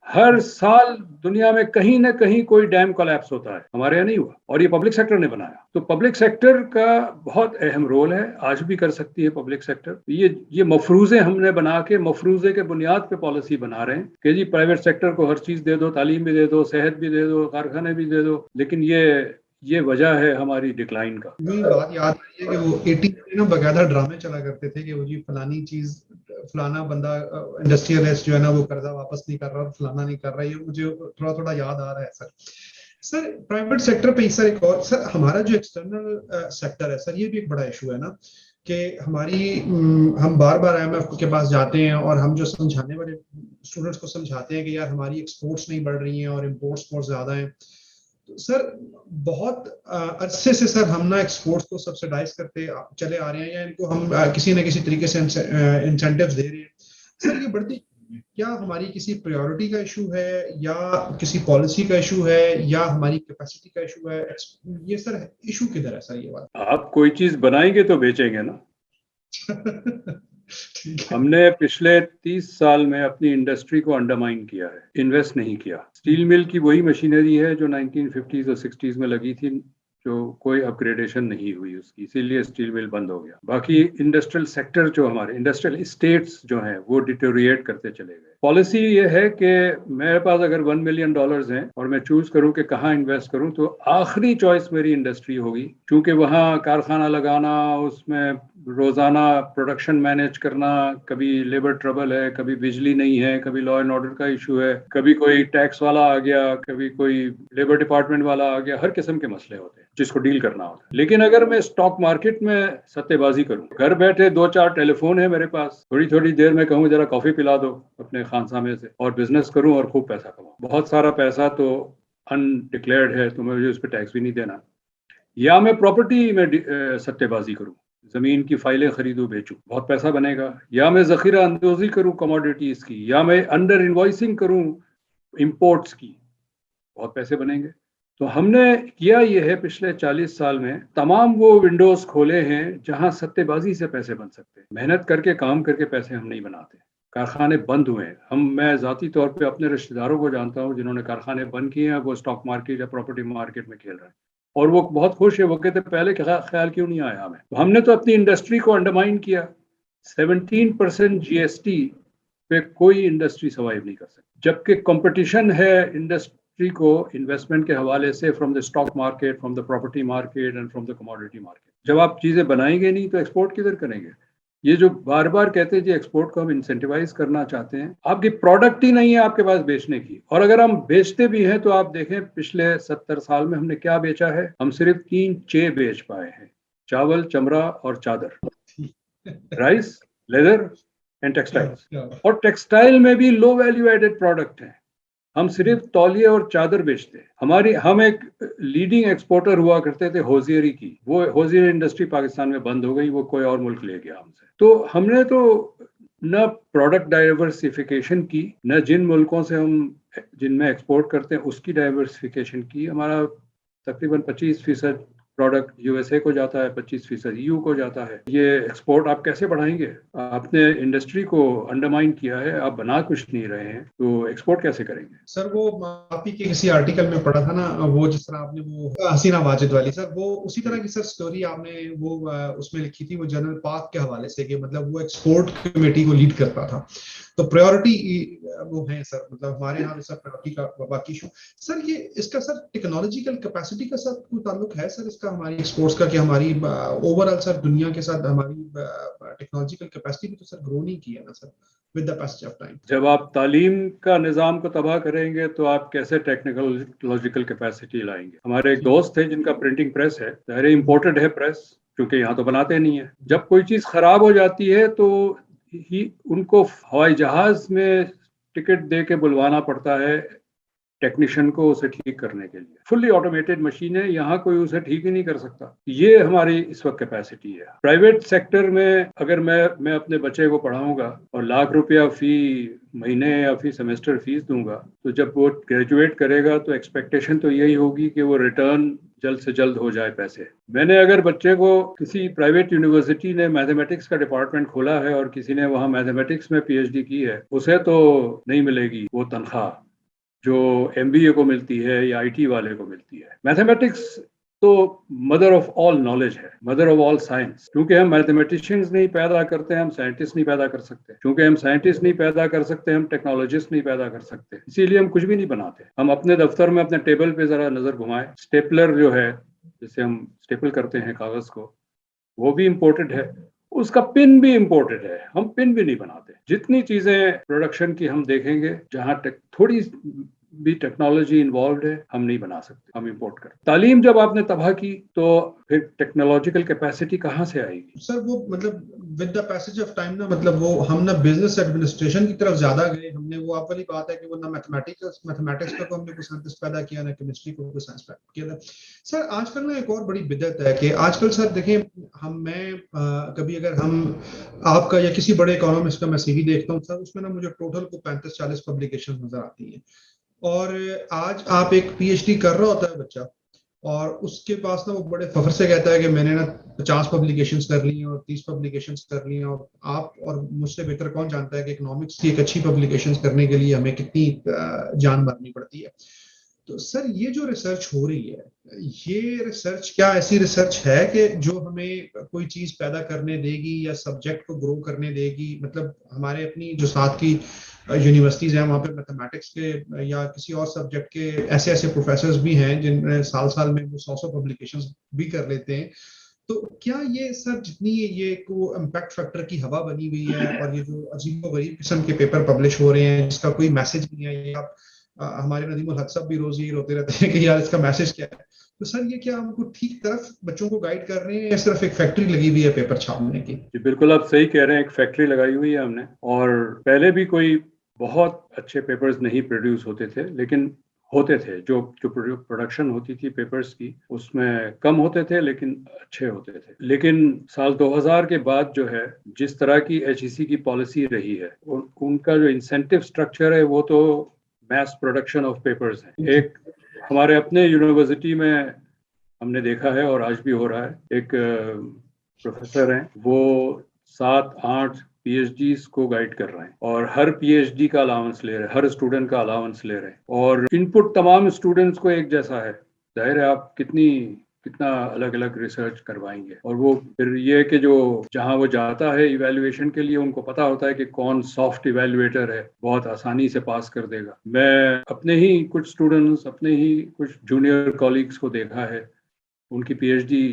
ہر سال دنیا میں کہیں نہ کہیں کوئی ڈیم کولیپس ہوتا ہے، ہمارے یہاں نہیں ہوا، اور یہ پبلک سیکٹر نے بنایا۔ تو پبلک سیکٹر کا بہت اہم رول ہے، آج بھی کر سکتی ہے پبلک سیکٹر۔ یہ مفروضے ہم نے بنا کے مفروضے کے بنیاد پہ پالیسی بنا رہے ہیں کہ جی پرائیویٹ سیکٹر کو ہر چیز دے دو، تعلیم بھی دے دو، صحت بھی دے دو، کارخانے بھی دے دو، لیکن یہ وجہ ہے ہماری ڈکلائن کا۔ مجھے بات یاد آئی ہے کہ وہ 80 میں نا باقاعدہ ڈرامے چلا کرتے تھے کہ وہ جی فلانی چیز، فلانا بندہ انڈسٹریلسٹ جو ہے نا وہ قرضہ واپس نہیں کر رہا اور فلانا نہیں کر رہا۔ یہ مجھے تھوڑا تھوڑا یاد آ رہا ہے سر پرائیویٹ سیکٹر پہ سر ایک اور سر ہمارا جو ایکسٹرنل سیکٹر ہے سر، یہ بھی ایک بڑا ایشو ہے نا کہ ہم بار بار IMF کے پاس جاتے ہیں اور ہم جو سمجھانے والے اسٹوڈنٹس کو سمجھاتے ہیں کہ یار ہماری ایکسپورٹس نہیں بڑھ رہی ہیں اور امپورٹس بہت زیادہ ہیں۔ سر بہت عرصے سے سر ہم نا ایکسپورٹس کو سبسیڈائز کرتے چلے آ رہے ہیں، یا ان کو ہم کسی نہ کسی طریقے سے انسینٹیوز دے رہے ہیں۔ سر یہ بڑھتی کیا ہماری کسی پریورٹی کا ایشو ہے یا کسی پالیسی کا ایشو ہے یا ہماری کیپیسٹی کا ایشو ہے؟ یہ سر ایشو کدھر ہے سر؟ یہ بات آپ کوئی چیز بنائیں گے تو بیچیں گے نا۔ ہم نے پچھلے 30 سال میں اپنی انڈسٹری کو انڈرمائن کیا ہے، انویسٹ نہیں کیا۔ اسٹیل مل کی وہی مشینری ہے جو 1950s اور 60s میں لگی تھی، جو کوئی اپ گریڈیشن نہیں ہوئی اس کی، اسی لیے اسٹیل مل بند ہو گیا۔ باقی انڈسٹریل سیکٹر جو ہمارے انڈسٹریل اسٹیٹس جو ہیں وہ ڈیٹیریٹ کرتے چلے گئے۔ پالیسی یہ ہے کہ میرے پاس اگر $1 ملین ہیں اور میں چوز کروں کہ کہاں انویسٹ کروں تو آخری چوائس میری انڈسٹری ہوگی، کیونکہ وہاں کارخانہ لگانا، اس میں روزانہ پروڈکشن مینیج کرنا، کبھی لیبر ٹربل ہے، کبھی بجلی نہیں ہے، کبھی لا اینڈ آرڈر کا ایشو ہے، کبھی کوئی ٹیکس والا آ گیا، کبھی کوئی لیبر ڈپارٹمنٹ والا آ گیا، ہر قسم کے مسئلے ہوتے ہیں جس کو ڈیل کرنا ہوتا ہے۔ لیکن اگر میں اسٹاک مارکیٹ میں ستے بازی کروں، گھر بیٹھے 2-4 ٹیلی فون ہے میرے پاس، تھوڑی دیر میں کہوں ذرا کافی پلا دو اپنے خانسامے سے، اور بزنس کروں اور خوب پیسہ کماؤں، بہت سارا پیسہ تو انڈکلیئرڈ ہے تو مجھے اس پہ ٹیکس بھی نہیں دینا، یا میں پراپرٹی میں ستے بازی کروں، زمین کی فائلیں خریدوں بیچوں، بہت پیسہ بنے گا، یا میں ذخیرہ اندوزی کروں کموڈیٹیز کی، یا میں انڈر انوائسنگ کروں امپورٹس کی، بہت پیسے بنیں گے۔ تو ہم نے کیا یہ ہے پچھلے 40 سال میں تمام وہ ونڈوز کھولے ہیں جہاں ستے بازی سے پیسے بن سکتے ہیں۔ محنت کر کے کام کر کے پیسے ہم نہیں بناتے، کارخانے بند ہوئے ہیں۔ میں ذاتی طور پہ اپنے رشتہ داروں کو جانتا ہوں جنہوں نے کارخانے بند کیے ہیں، وہ اسٹاک مارکیٹ یا پراپرٹی مارکیٹ میں کھیل رہے ہیں اور وہ بہت خوش ہے۔ وہ کہتے پہلے خیال کیوں نہیں آیا ہمیں؟ تو ہم نے تو اپنی انڈسٹری کو انڈرمائن کیا۔ 17% GST پہ کوئی انڈسٹری سروائیو نہیں کر سکتی، جبکہ کمپٹیشن ہے انڈسٹری کو انویسٹمنٹ کے حوالے سے from the stock market, from the property market and from the commodity market. جب آپ چیزیں بنائیں گے نہیں تو ایکسپورٹ کدھر کریں گے؟ یہ جو بار بار کہتے ہیں جی ایکسپورٹ کو ہم انسینٹیوائز کرنا چاہتے ہیں، آپ کی پروڈکٹ ہی نہیں ہے آپ کے پاس بیچنے کی، اور اگر ہم بیچتے بھی ہیں تو آپ دیکھیں پچھلے 70 سال میں ہم نے کیا بیچا ہے؟ ہم صرف 3 چے بیچ پائے ہیں، چاول، چمڑا اور چادر، رائس، لیدر اینڈ ٹیکسٹائل، اور ٹیکسٹائل میں بھی لو ویلیو ایڈڈ پروڈکٹ ہیں، ہم صرف تولیے اور چادر بیچتے ہیں۔ ہم ایک لیڈنگ ایکسپورٹر ہوا کرتے تھے ہوزیری کی، وہ ہوزیری انڈسٹری پاکستان میں بند ہو گئی، وہ کوئی اور ملک لے گیا ہم سے۔ تو ہم نے تو نہ پروڈکٹ ڈائیورسیفیکیشن کی، نہ جن ملکوں سے ہم جن میں ایکسپورٹ کرتے ہیں اس کی ڈائیورسیفیکیشن کی۔ ہمارا تقریباً 25% پروڈکٹ USA کو جاتا ہے، 25% EU کو جاتا ہے۔ یہ ایکسپورٹ آپ کیسے بڑھائیں گے؟ آپ نے انڈسٹری کو انڈرمائن کیا ہے، آپ بنا کچھ نہیں رہے ہیں، تو ایکسپورٹ کیسے کریں گے؟ سر وہ آپ ہی کے کسی آرٹیکل میں پڑھا تھا نا، وہ جس طرح آپ نے وہ حسینہ واجد والی، سر وہ اسی طرح کی سر سٹوری آپ نے وہ اس میں لکھی تھی، وہ جنرل پاک کے حوالے سے، کہ مطلب وہ ایکسپورٹ کمیٹی کو لیڈ کرتا تھا۔ تو پریورٹی وہ ہیں سر، مطلب ہمارے یہاں سر پریورٹی کا باقی ایشو۔ سر یہ اس کا سر ٹیکنالوجیکل کیپیسٹی کا سر کوئی تعلق ہے سر اس کا؟ کا ہماری ایکسپورٹس کا کہ ہماری اوور آل سر دنیا کے ساتھ ہماری ٹیکنالوجیکل کیپیسٹی بھی تو سر گرو نہیں کی ہے نا sir with the passage of time. جب آپ تعلیم کا نظام کو تباہ کریں گے تو آپ کیسے ٹیکنالوجیکل کیپیسٹی لائیں گے؟ ہمارے ایک دوست تھے جن کا پرنٹنگ پریس ہے، ظاہر امپورٹڈ ہے پریس کیونکہ یہاں تو بناتے نہیں ہیں. جب کوئی چیز خراب ہو جاتی ہے تو ان کو ہوائی جہاز میں ٹکٹ دے کے بلوانا پڑتا ہے ٹیکنیشین کو اسے ٹھیک کرنے کے لیے. فلی آٹومیٹڈ مشین ہے، یہاں کوئی اسے ٹھیک ہی نہیں کر سکتا. یہ ہماری اس وقت کیپیسٹی ہے. پرائیویٹ سیکٹر میں اگر میں اپنے بچے کو پڑھاؤں گا اور ₹1,00,000 فی مہینے یا فی سیمسٹر فیس دوں گا تو جب وہ گریجویٹ کرے گا تو ایکسپیکٹیشن تو یہی ہوگی کہ وہ ریٹرن جلد سے جلد ہو جائے پیسے. میں نے اگر بچے کو کسی پرائیویٹ یونیورسٹی نے میتھمیٹکس کا ڈپارٹمنٹ کھولا ہے اور کسی نے وہاں میتھمیٹکس میں PhD کی ہے، اسے تو نہیں ملے گی وہ تنخواہ جو MBA کو ملتی ہے یا IT والے کو ملتی ہے. میتھمیٹکس تو مدر آف آل نالج ہے، مدر آف آل سائنس. کیونکہ ہم میتھمیٹیشینز نہیں پیدا کرتے، ہم سائنٹسٹ نہیں پیدا کر سکتے. کیونکہ ہم سائنٹسٹ نہیں پیدا کر سکتے، ہم ٹیکنالوجسٹ نہیں پیدا کر سکتے. اسی لیے ہم کچھ بھی نہیں بناتے. ہم اپنے دفتر میں اپنے ٹیبل پہ ذرا نظر گھمائیں، اسٹیپلر جو ہے جسے ہم اسٹیپل کرتے ہیں کاغذ کو، وہ بھی امپورٹڈ ہے. اس کا پن بھی امپورٹڈ ہے، ہم پن بھی نہیں بناتے. جتنی چیزیں پروڈکشن کی ہم دیکھیں گے جہاں تھوڑی بھی ٹیکنالوجی انوالوڈ ہے، ہم نہیں بنا سکتے، ہم امپورٹ کرتے. تعلیم جب آپ نے تباہ کی تو پھر ٹیکنالوجیکل کیپیسٹی کہاں سے آئے گی؟ سر وہ مطلب with the passage of time نا، مطلب وہ ہم نہ بزنس ایڈمنسٹریشن کی طرف زیادہ گئے. ہم نے وہ آپ والی بات ہے کہ وہ نہ میتھمیٹکس کا ہم نے کوئی سائنٹسٹ پیدا کیا، نہ کیمسٹری کو کوئی سائنس پیدا کیا. سر آج کل نا ایک اور بڑی بدعت ہے کہ آج کل سر دیکھیں میں کبھی اگر ہم آپ کا یا کسی بڑے اکانومسٹ کا میں CV دیکھتا ہوں سر، اس میں نا مجھے ٹوٹل کو 35-40 پبلیکیشن نظر آتی ہیں. اور آج آپ ایک PhD کر رہا ہوتا ہے بچہ اور اس کے پاس نا وہ بڑے فخر سے کہتا ہے کہ میں نے نا 50 پبلیکیشنز کر لی ہیں اور 30 پبلیکیشنز کر لی ہیں. اور آپ اور مجھ سے بہتر کون جانتا ہے کہ اکنامکس کی ایک اچھی پبلیکیشنز کرنے کے لیے ہمیں کتنی جان مارنی پڑتی ہے. تو سر یہ جو ریسرچ ہو رہی ہے، یہ ریسرچ کیا ایسی ریسرچ ہے کہ جو ہمیں کوئی چیز پیدا کرنے دے گی یا سبجیکٹ کو گرو کرنے دے گی؟ مطلب ہمارے اپنی جو ساتھ کی یونیورسٹیز ہیں وہاں پہ میتھمیٹکس کے یا کسی اور سبجیکٹ کے ایسے پروفیسرز بھی ہیں جن سال میں وہ 100 پبلیکیشنز بھی کر لیتے ہیں. تو کیا یہ سر جتنی یہ کو امپیکٹ فیکٹر کی ہوا بنی ہوئی ہے اور یہ جو عجیب و غریب قسم کے پیپر پبلش ہو رہے ہیں جس کا کوئی میسج نہیں ہے، یہ آپ ہمارے ندیم الحق صاحب بھی روز یہ روتے رہتے ہیں کہ یار اس کا میسج کیا ہے. تو سر یہ کیا ہم کو ٹھیک طرف بچوں کو گائیڈ کر رہے ہیں یا صرف ایک فیکٹری لگی ہوئی ہے پیپر چھاپنے کی؟ جی بالکل آپ صحیح کہہ رہے ہیں، ایک فیکٹری لگائی ہوئی ہے ہم نے. اور پہلے بھی کوئی بہت اچھے پیپرز نہیں پروڈیوس ہوتے تھے، لیکن ہوتے تھے. جو پروڈکشن ہوتی تھی پیپرز کی اس میں کم ہوتے تھے لیکن اچھے ہوتے تھے. لیکن سال 2000 کے بعد جو ہے جس طرح کی HEC کی پالیسی رہی ہے، ان کا جو انسینٹیو سٹرکچر ہے وہ تو میس پروڈکشن آف پیپرز ہے. ایک ہمارے اپنے یونیورسٹی میں ہم نے دیکھا ہے اور آج بھی ہو رہا ہے، ایک پروفیسر ہیں وہ 7-8 PhDs کو گائیڈ کر رہے ہیں اور ہر PhD کا الاؤنس لے رہے ہیں، ہر اسٹوڈنٹ کا الاؤنس لے رہے ہیں. اور ان پٹ تمام اسٹوڈنٹس کو ایک جیسا ہے. ظاہر ہے آپ کتنا الگ الگ ریسرچ کروائیں گے. اور وہ پھر یہ کہ جو جہاں وہ جاتا ہے ایویلویشن کے لیے ان کو پتا ہوتا ہے کہ کون سافٹ ایویلویٹر ہے، بہت آسانی سے پاس کر دے گا. میں اپنے ہی کچھ اسٹوڈنٹس، اپنے ہی کچھ جونیئر کولیگس کو دیکھا ہے، ان کی PhD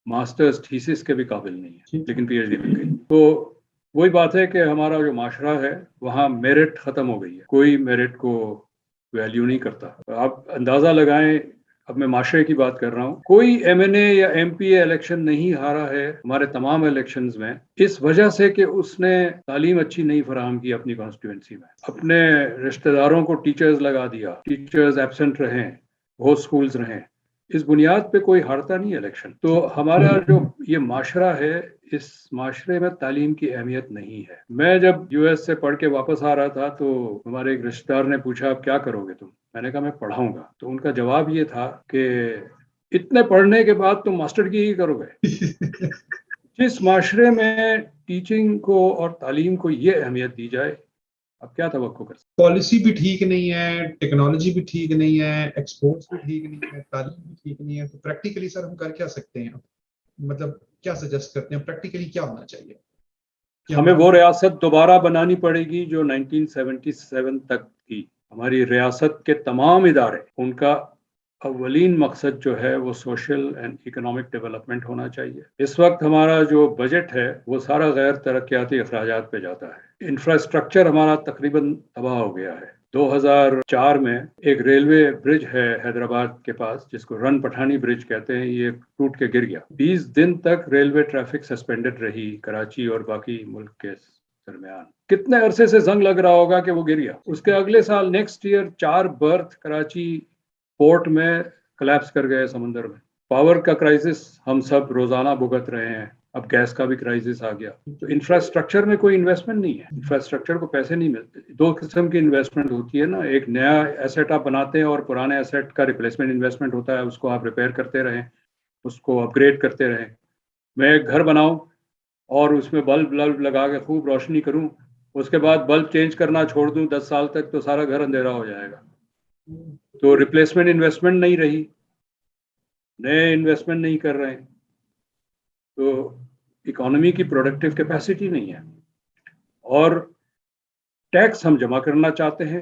ماسٹرز تھیسس کے بھی قابل نہیں ہے لیکن PhD مل گئی. تو وہی بات ہے کہ ہمارا جو معاشرہ ہے وہاں میرٹ ختم ہو گئی ہے، کوئی میرٹ کو ویلیو نہیں کرتا. آپ اندازہ لگائیں، اب میں معاشرے کی بات کر رہا ہوں، کوئی MNA یا MPA الیکشن نہیں ہارا ہے ہمارے تمام الیکشنز میں اس وجہ سے کہ اس نے تعلیم اچھی نہیں فراہم کی اپنی کانسٹیٹوئنسی میں. اپنے رشتہ داروں کو ٹیچرز لگا دیا، ٹیچرز ایبسنٹ رہیں، ہوسٹ سکولز رہیں، اس بنیاد پہ کوئی ہارتا نہیں الیکشن. تو ہمارا جو یہ معاشرہ ہے، اس معاشرے میں تعلیم کی اہمیت نہیں ہے. میں جب US سے پڑھ کے واپس آ رہا تھا تو ہمارے ایک رشتہ دار نے پوچھا اب کیا کرو گے تم؟ میں نے کہا میں پڑھاؤں گا. تو ان کا جواب یہ تھا کہ اتنے پڑھنے کے بعد تم ماسٹر کی ہی کرو گے. جس معاشرے میں ٹیچنگ کو اور تعلیم کو یہ اہمیت دی جائے، اب کیا توقع کر سکتے؟ پالیسی بھی ٹھیک نہیں ہے، ٹیکنالوجی بھی ٹھیک نہیں ہے، ایکسپورٹس بھی ٹھیک نہیں ہے، تعلیم بھی ٹھیک نہیں ہے. تو پریکٹیکلی سر ہم کر کیا سکتے ہیں؟ مطلب کیا سجیسٹ کرتے ہیں پریکٹیکلی کیا ہونا چاہیے؟ ہمیں وہ ریاست دوبارہ بنانی پڑے گی جو 1977 تک تھی. ہماری ریاست کے تمام ادارے ان کا اولین مقصد جو ہے وہ سوشل اینڈ اکنامک ڈیولپمنٹ ہونا چاہیے۔ اس وقت ہمارا جو بجٹ ہے وہ سارا غیر ترقیاتی اخراجات پہ جاتا ہے۔ انفراسٹرکچر ہمارا تقریباً تباہ ہو گیا ہے۔ 2004 میں ایک ریلوے برج ہے حیدرآباد کے پاس جس کو رن پٹھانی برج کہتے ہیں، یہ ٹوٹ کے گر گیا۔ 20 دن تک ریلوے ٹریفک سسپینڈڈ رہی کراچی اور باقی ملک کے درمیان۔ کتنے عرصے سے زنگ لگ رہا ہوگا کہ وہ گر گیا۔ اس کے اگلے سال next year 4 berth Karachi port میں کلیپس کر گئے سمندر میں۔ پاور کا کرائسس ہم سب روزانہ بھگت رہے ہیں، اب گیس کا بھی کرائسس آ گیا۔ تو انفراسٹرکچر میں کوئی انویسٹمنٹ نہیں ہے، انفراسٹرکچر کو پیسے نہیں ملتے۔ 2 قسم کی انویسٹمنٹ ہوتی ہے نا، ایک نیا ایسیٹ آپ بناتے ہیں اور پرانے ایسیٹ کا ریپلیسمنٹ انویسٹمنٹ ہوتا ہے، اس کو آپ ریپیئر کرتے رہیں، اس کو اپ گریڈ کرتے رہیں۔ میں ایک گھر بناؤں اور اس میں بلب لگا کے خوب روشنی کروں، اس کے بعد بلب چینج کرنا چھوڑ دوں 10 سال تک، تو سارا گھر اندھیرا ہو جائے گا۔ تو ریپلیسمنٹ انویسٹمنٹ نہیں رہی، نئے انویسٹمنٹ نہیں کر رہے ہیں، تو اکانومی کی پروڈکٹیو کیپیسٹی نہیں ہے۔ اور ٹیکس ہم جمع کرنا چاہتے ہیں،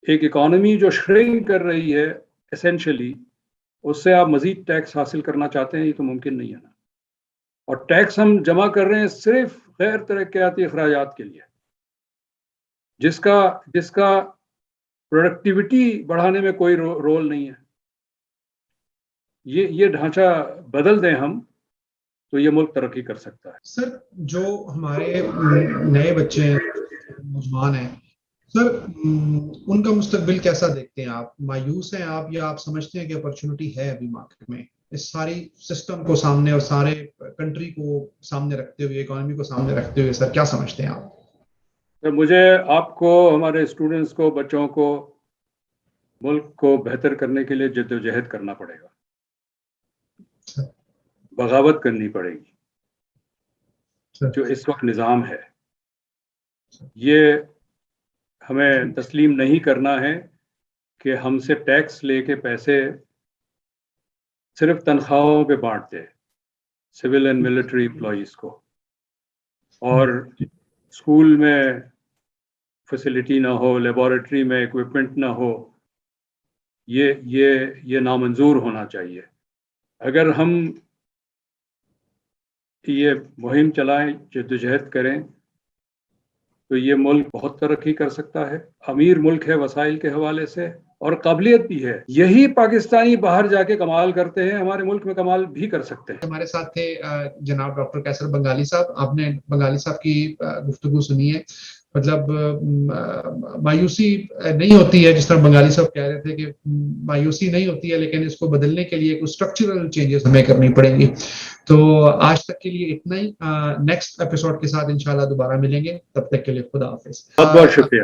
ایک اکانومی جو شرنک کر رہی ہے اسینشلی، اس سے آپ مزید ٹیکس حاصل کرنا چاہتے ہیں، یہ تو ممکن نہیں ہے نا۔ اور ٹیکس ہم جمع کر رہے ہیں صرف غیر ترقیاتی اخراجات کے لیے، جس کا پروڈکٹیوٹی بڑھانے میں کوئی رول نہیں ہے۔ یہ ڈھانچہ بدل دیں ہم تو یہ ملک ترقی کر سکتا ہے۔ سر، جو ہمارے نئے بچے ہیں، نوجوان ہیں، سر ان کا مستقبل کیسا دیکھتے ہیں آپ؟ مایوس ہیں آپ یا آپ سمجھتے ہیں کہ اپرچونٹی ہے ابھی مارکیٹ میں، اس ساری سسٹم کو سامنے اور سارے کنٹری کو سامنے رکھتے ہوئے، اکانومی کو سامنے رکھتے ہوئے، سر کیا سمجھتے ہیں آپ؟ مجھے آپ کو، ہمارے اسٹوڈنٹس کو، بچوں کو، ملک کو بہتر کرنے کے لیے جد و جہد کرنا پڑے گا، بغاوت کرنی پڑے گی۔ جو اس وقت نظام ہے یہ ہمیں تسلیم نہیں کرنا ہے کہ ہم سے ٹیکس لے کے پیسے صرف تنخواہوں پہ بانٹ دے سول اینڈ ملٹری امپلائیز کو، اور اسکول میں فیسلٹی نہ ہو، لیبارٹری میں ایکوپمنٹ نہ ہو۔ یہ نامنظور ہونا چاہیے۔ اگر ہم یہ مہم چلائیں، جدوجہد کریں، تو یہ ملک بہت ترقی کر سکتا ہے۔ امیر ملک ہے وسائل کے حوالے سے، اور قابلیت بھی ہے۔ یہی پاکستانی باہر جا کے کمال کرتے ہیں، ہمارے ملک میں کمال بھی کر سکتے ہیں۔ ہمارے ساتھ تھے جناب ڈاکٹر کیسر بنگالی صاحب۔ آپ نے بنگالی صاحب کی گفتگو سنی ہے، مطلب مایوسی نہیں ہوتی ہے، جس طرح بنگالی صاحب کہہ رہے تھے کہ مایوسی نہیں ہوتی ہے، لیکن اس کو بدلنے کے لیے کچھ اسٹرکچرل چینجز ہمیں کرنی پڑیں گی۔ تو آج تک کے لیے اتنا ہی، نیکسٹ ایپیسوڈ کے ساتھ انشاءاللہ دوبارہ ملیں گے، تب تک کے لیے خدا حافظ۔ بہت بہت شکریہ۔